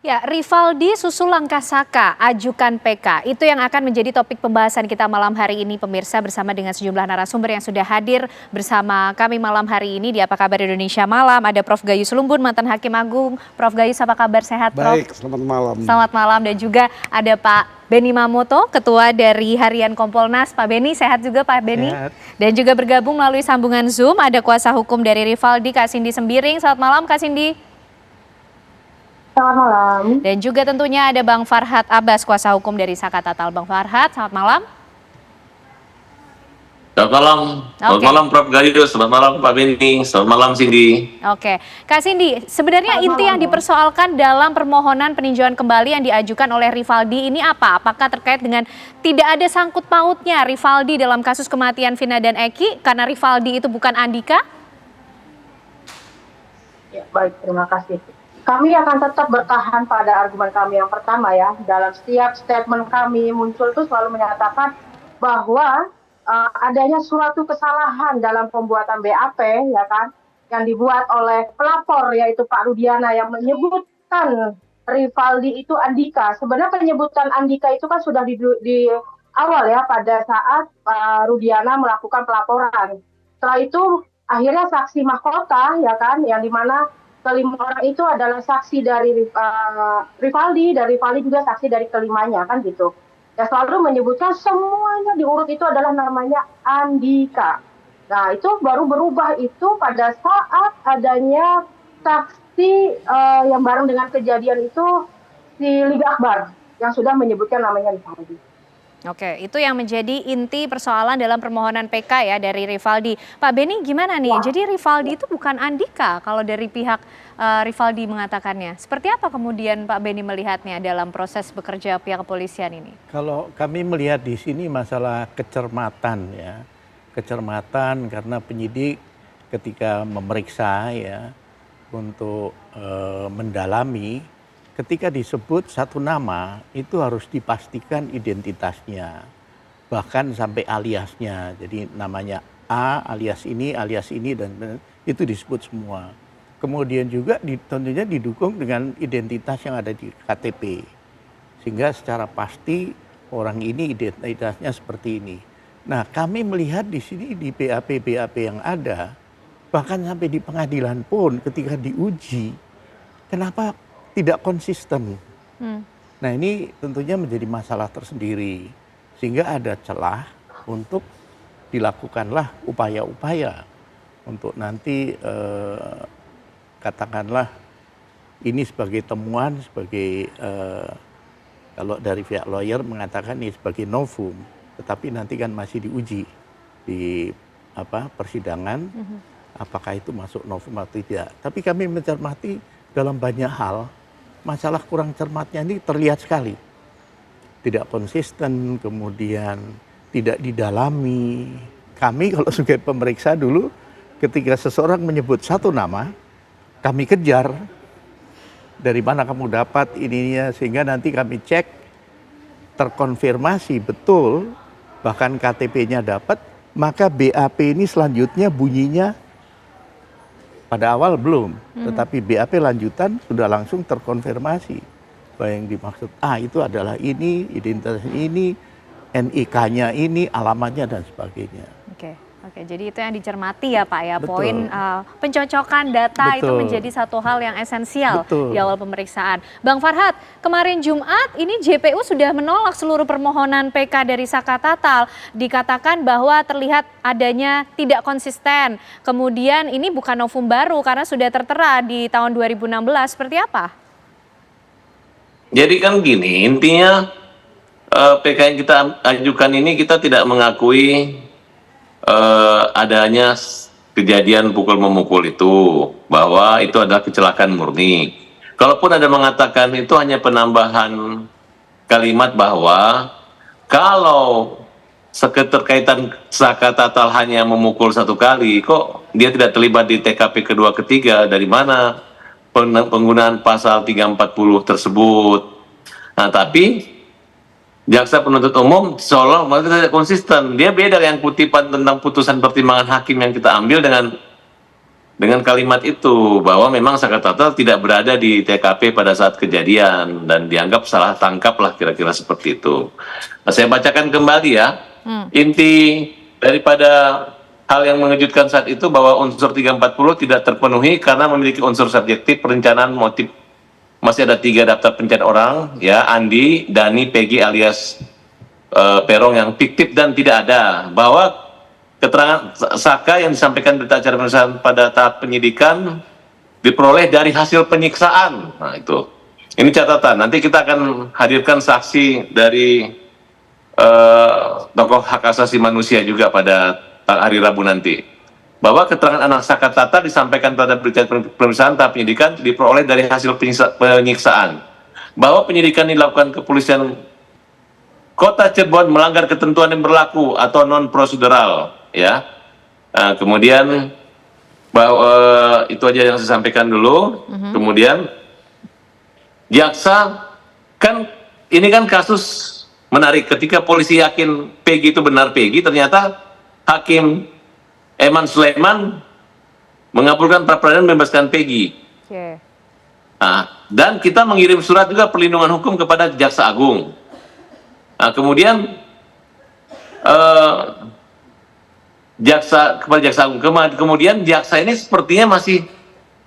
Ya, Rivaldi Susulangka Saka ajukan PK. Itu yang akan menjadi topik pembahasan kita malam hari ini pemirsa bersama dengan sejumlah narasumber yang sudah hadir bersama kami malam hari ini di Apa Kabar Indonesia Malam. Ada Prof. Gayus Lumbun, mantan Hakim Agung. Prof. Gayus, apa kabar, sehat, Prof? Baik, selamat malam. Selamat malam. Dan juga ada Pak Beni Mamoto, Ketua dari Harian Kompolnas. Pak Beni, sehat juga Pak Beni? Sehat. Dan juga bergabung melalui sambungan Zoom ada kuasa hukum dari Rivaldi, Kak Cindy Sembiring. Selamat malam, Kak Cindy. Selamat malam. Dan juga tentunya ada Bang Farhad Abbas, kuasa hukum dari Saka Tatal. Bang Farhad, selamat malam. Selamat malam. Selamat malam Prof. Gayus, selamat malam Pak Beni, selamat malam Cindy. Oke, Kak Cindy, sebenarnya inti yang dipersoalkan dalam permohonan peninjauan kembali yang diajukan oleh Rivaldi ini apa? Apakah terkait dengan tidak ada sangkut pautnya Rivaldi dalam kasus kematian Vina dan Eki karena Rivaldi itu bukan Andika? Ya, baik, terima kasih. Kami akan tetap bertahan pada argumen kami yang pertama ya. Dalam setiap statement kami muncul itu selalu menyatakan bahwa adanya suatu kesalahan dalam pembuatan BAP ya kan, yang dibuat oleh pelapor yaitu Pak Rudiana yang menyebutkan Rivaldi itu Andika. Sebenarnya penyebutan Andika itu kan sudah di awal ya pada saat Pak Rudiana melakukan pelaporan. Setelah itu akhirnya saksi mahkota ya kan, yang dimana kelima orang itu adalah saksi dari Rivaldi, dan Rivaldi juga saksi dari kelimanya kan gitu. Ya selalu menyebutkan semuanya diurut itu adalah namanya Andika. Nah itu baru berubah itu pada saat adanya saksi yang bareng dengan kejadian itu si Liga Akbar yang sudah menyebutkan namanya Rivaldi. Oke, itu yang menjadi inti persoalan dalam permohonan PK ya dari Rivaldi. Pak Beni gimana nih? Jadi Rivaldi itu bukan Andika kalau dari pihak Rivaldi mengatakannya. Seperti apa kemudian Pak Beni melihatnya dalam proses bekerja pihak kepolisian ini? Kalau kami melihat di sini masalah kecermatan ya. Kecermatan karena penyidik ketika memeriksa ya untuk mendalami, ketika disebut satu nama itu harus dipastikan identitasnya, bahkan sampai aliasnya. Jadi namanya A alias ini dan itu disebut semua. Kemudian juga tentunya didukung dengan identitas yang ada di KTP, sehingga secara pasti orang ini identitasnya seperti ini. Nah kami melihat di sini di BAP yang ada, bahkan sampai di pengadilan pun ketika diuji, kenapa tidak konsisten. Nah ini tentunya menjadi masalah tersendiri. Sehingga ada celah untuk dilakukanlah upaya-upaya untuk nanti katakanlah ini sebagai temuan, sebagai kalau dari pihak lawyer mengatakan ini sebagai novum. Tetapi nanti kan masih diuji di persidangan, apakah itu masuk novum atau tidak. Tapi kami mencermati dalam banyak hal, masalah kurang cermatnya ini terlihat sekali. Tidak konsisten, kemudian tidak didalami. Kami kalau sebagai pemeriksa dulu, ketika seseorang menyebut satu nama, kami kejar. Dari mana kamu dapat ininya, sehingga nanti kami cek, terkonfirmasi betul, bahkan KTP-nya dapat, maka BAP ini selanjutnya bunyinya pada awal belum, tetapi BAP lanjutan sudah langsung terkonfirmasi bahwa yang dimaksud itu adalah ini, identitas ini, NIK-nya ini, alamatnya dan sebagainya. Oke, jadi itu yang dicermati ya Pak ya. Betul. Poin pencocokan data itu Betul. menjadi satu hal yang esensial Betul. di awal pemeriksaan. Bang Farhad, kemarin Jumat ini JPU sudah menolak seluruh permohonan PK dari Saka Tatal. Dikatakan bahwa terlihat adanya tidak konsisten. Kemudian ini bukan novum baru karena sudah tertera di tahun 2016. Seperti apa? Jadi kan gini, intinya PK yang kita ajukan ini kita tidak mengakui adanya kejadian pukul memukul itu, bahwa itu adalah kecelakaan murni. Kalaupun ada mengatakan itu hanya penambahan kalimat bahwa kalau keterkaitan Saka Tatal hanya memukul satu kali, kok dia tidak terlibat di TKP kedua ketiga, dari mana penggunaan pasal 340 tersebut. Nah tapi jaksa penuntut umum seolah tidak konsisten. Dia beda yang kutipan tentang putusan pertimbangan hakim yang kita ambil dengan dengan kalimat itu bahwa memang Saka Tatal tidak berada di TKP pada saat kejadian dan dianggap salah tangkap lah kira-kira seperti itu. Nah, saya bacakan kembali ya. Inti daripada hal yang mengejutkan saat itu bahwa unsur 340 tidak terpenuhi karena memiliki unsur subjektif, perencanaan, motif. Masih ada 3 daftar pencarian orang, ya, Andi, Dani, Peggy alias Peron yang fiktif dan tidak ada. Bahwa keterangan Saka yang disampaikan berita acara pemeriksaan pada tahap penyidikan diperoleh dari hasil penyiksaan. Nah itu, ini catatan. Nanti kita akan hadirkan saksi dari tokoh hak asasi manusia juga pada hari Rabu nanti. Bahwa keterangan anak Saka Tatal disampaikan pada berita pemeriksaan tahap penyidikan diperoleh dari hasil penyiksaan. Bahwa penyidikan dilakukan kepolisian Kota Cirebon melanggar ketentuan yang berlaku atau non prosedural. Ya, kemudian bahwa itu aja yang saya sampaikan dulu. Kemudian jaksa kan ini kan kasus menarik ketika polisi yakin Peggy itu benar Peggy, ternyata Hakim Eman Sulaiman mengabulkan pra peradilan membebaskan Peggy. Oke. Nah, dan kita mengirim surat juga perlindungan hukum kepada Jaksa Agung. Nah, kemudian kepada Jaksa Agung. Kemudian jaksa ini sepertinya masih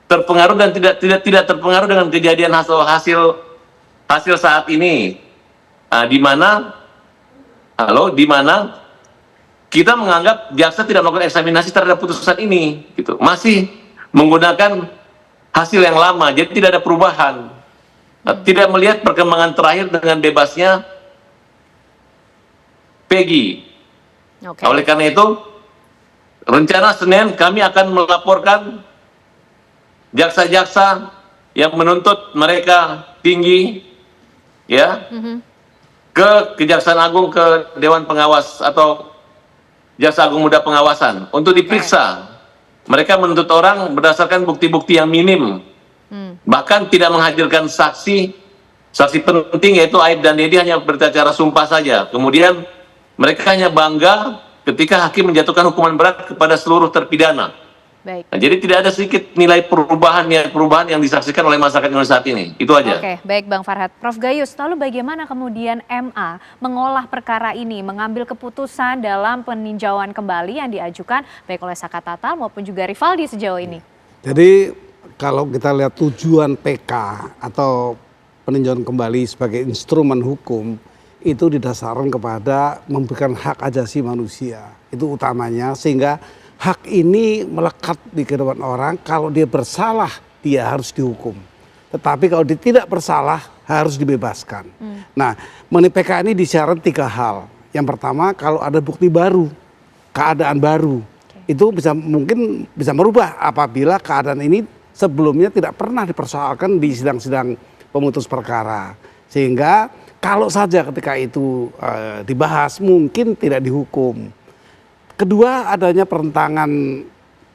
terpengaruh dan tidak terpengaruh dengan kejadian hasil saat ini. Di mana kita menganggap jaksa tidak melakukan eksaminasi terhadap putusan ini, gitu. Masih menggunakan hasil yang lama, jadi tidak ada perubahan. Tidak melihat perkembangan terakhir dengan bebasnya Peggy. Oke. Oleh karena itu, rencana Senin kami akan melaporkan jaksa-jaksa yang menuntut mereka tinggi, ya, ke Kejaksaan Agung, ke Dewan Pengawas atau Jaksa Agung Muda Pengawasan untuk diperiksa. Mereka menuntut orang berdasarkan bukti-bukti yang minim, bahkan tidak menghadirkan saksi penting yaitu Aib dan Dedi hanya berbicara sumpah saja. Kemudian mereka hanya bangga ketika hakim menjatuhkan hukuman berat kepada seluruh terpidana. Baik. Nah, jadi tidak ada sedikit nilai perubahan yang disaksikan oleh masyarakat Indonesia saat ini. Itu aja. Oke, baik Bang Farhat. Prof Gayus, lalu bagaimana kemudian MA mengolah perkara ini, mengambil keputusan dalam peninjauan kembali yang diajukan baik oleh Saka Tatal maupun juga Rivaldi sejauh ini? Jadi kalau kita lihat tujuan PK atau peninjauan kembali sebagai instrumen hukum, itu didasarkan kepada memberikan hak ajasi manusia. Itu utamanya, sehingga hak ini melekat di kehidupan orang. Kalau dia bersalah, dia harus dihukum. Tetapi kalau dia tidak bersalah, harus dibebaskan. Nah, mengenai PK ini disyarat 3 hal. Yang pertama, kalau ada bukti baru, keadaan baru, itu mungkin bisa merubah apabila keadaan ini sebelumnya tidak pernah dipersoalkan di sidang-sidang pemutus perkara. Sehingga kalau saja ketika itu dibahas mungkin tidak dihukum. Kedua, adanya pertentangan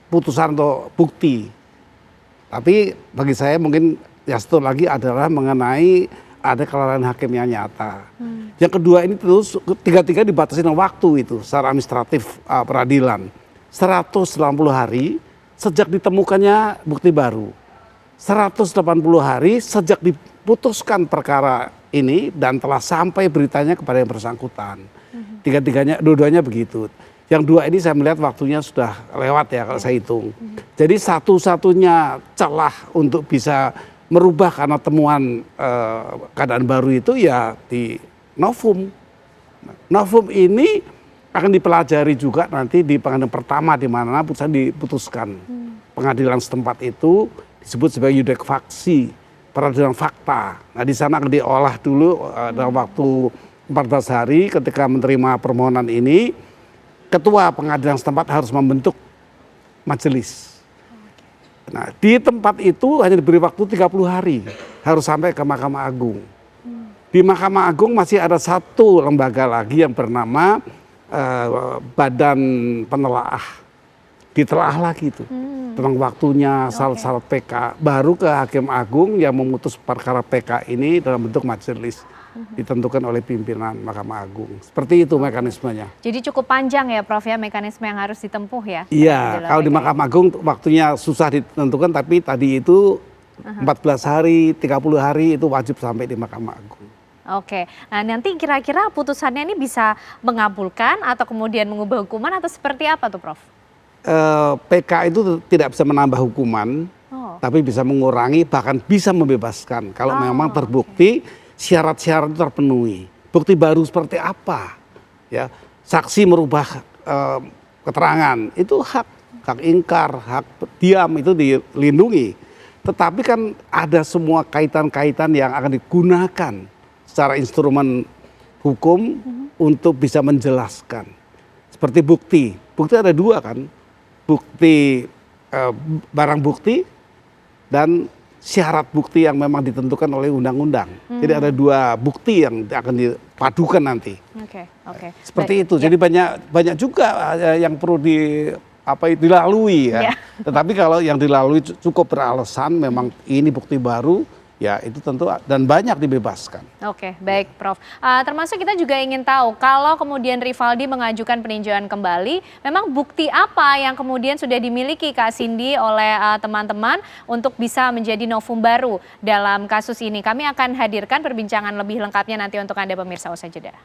putusan atau bukti. Tapi bagi saya mungkin yang satu lagi adalah mengenai ada kelalaian hakim yang nyata. Yang kedua ini terus tiga-tiga dibatasi dengan waktu itu secara administratif peradilan. 180 hari sejak ditemukannya bukti baru. 180 hari sejak diputuskan perkara ini dan telah sampai beritanya kepada yang bersangkutan. Dua-duanya begitu. Yang dua ini saya melihat waktunya sudah lewat ya kalau saya hitung. Jadi satu-satunya celah untuk bisa merubah karena temuan keadaan baru itu ya di novum. Novum ini akan dipelajari juga nanti di pengadilan pertama di mana putusan diputuskan. Pengadilan setempat itu disebut sebagai yudek faksi, peradilan fakta. Nah di sana akan diolah dulu dalam waktu 14 hari ketika menerima permohonan ini, ketua pengadilan setempat harus membentuk majelis. Nah di tempat itu hanya diberi waktu 30 hari, harus sampai ke Mahkamah Agung. Di Mahkamah Agung masih ada satu lembaga lagi yang bernama Badan Penelaah. ditelaah lagi tuh tentang waktunya, syarat-syarat PK, baru ke Hakim Agung yang memutus perkara PK ini dalam bentuk majelis ditentukan oleh pimpinan Mahkamah Agung. Seperti itu mekanismenya. Jadi cukup panjang ya Prof ya mekanisme yang harus ditempuh ya? Iya, kalau di Mahkamah Agung waktunya susah ditentukan, tapi tadi itu 14 hari, 30 hari itu wajib sampai di Mahkamah Agung. Oke, nah nanti kira-kira putusannya ini bisa mengabulkan atau kemudian mengubah hukuman atau seperti apa tuh Prof? PK itu tidak bisa menambah hukuman, tapi bisa mengurangi, bahkan bisa membebaskan. Kalau memang terbukti syarat-syarat itu terpenuhi. Bukti baru seperti apa? Ya, saksi merubah keterangan itu hak ingkar, hak diam itu dilindungi. Tetapi kan ada semua kaitan-kaitan yang akan digunakan secara instrumen hukum untuk bisa menjelaskan. Seperti bukti. Bukti ada dua kan. Bukti barang bukti dan syarat bukti yang memang ditentukan oleh undang-undang. Jadi ada dua bukti yang akan dipadukan nanti. Oke. Seperti itu. Jadi banyak juga yang perlu dilalui ya. Tetapi kalau yang dilalui cukup beralasan memang ini bukti baru, ya itu tentu dan banyak dibebaskan. Oke, baik Prof. Termasuk kita juga ingin tahu kalau kemudian Rivaldi mengajukan peninjauan kembali, memang bukti apa yang kemudian sudah dimiliki Kak Cindy oleh teman-teman untuk bisa menjadi novum baru dalam kasus ini. Kami akan hadirkan perbincangan lebih lengkapnya nanti untuk Anda pemirsa usai jeda.